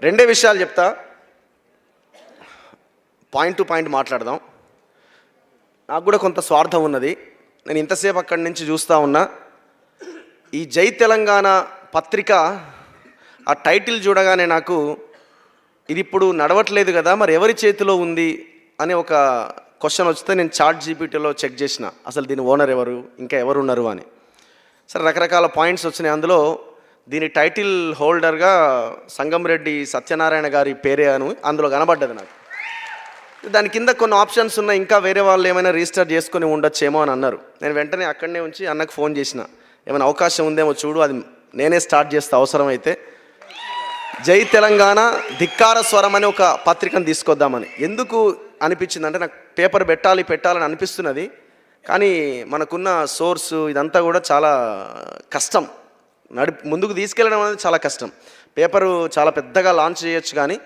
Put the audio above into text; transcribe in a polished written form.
రెండే విషయాలు చెప్తా, పాయింట్ టు పాయింట్ మాట్లాడదాం. నాకు కూడా కొంత స్వార్థం ఉన్నది. నేను ఇంతసేపు అక్కడి నుంచి చూస్తూ ఉన్నా. ఈ జై తెలంగాణ పత్రిక ఆ టైటిల్ చూడగానే నాకు ఇది ఇప్పుడు నడవట్లేదు కదా, మరి ఎవరి చేతిలో ఉంది అనే ఒక క్వశ్చన్ వస్తే నేను చాట్ జీపీటీలో చెక్ చేసిన, అసలు దీని ఓనర్ ఎవరు, ఇంకా ఎవరు ఉన్నారు అని. సరే, రకరకాల పాయింట్స్ వచ్చినాయి. అందులో దీని టైటిల్ హోల్డర్గా సంగంరెడ్డి సత్యనారాయణ గారి పేరే అని అందులో కనబడ్డది నాకు. దాని కింద కొన్ని ఆప్షన్స్ ఉన్నాయి, ఇంకా వేరే వాళ్ళు ఏమైనా రిజిస్టర్ చేసుకొని ఉండొచ్చేమో అని అన్నారు. నేను వెంటనే అక్కడనే ఉంచి అన్నకు ఫోన్ చేసిన, ఏమైనా అవకాశం ఉందేమో చూడు, అది నేనే స్టార్ట్ చేస్తా అవసరమైతే. జై తెలంగాణ ధిక్కార స్వరం అని ఒక పత్రికను తీసుకొద్దామని ఎందుకు అనిపించింది అంటే, నాకు పేపర్ పెట్టాలని అనిపిస్తున్నది, కానీ మనకున్న సోర్సు ఇదంతా కూడా చాలా కష్టం. ముందుకు తీసుకెళ్ళడం అనేది చాలా కష్టం. పేపరు చాలా పెద్దగా లాంచ్ చేయొచ్చు, కానీ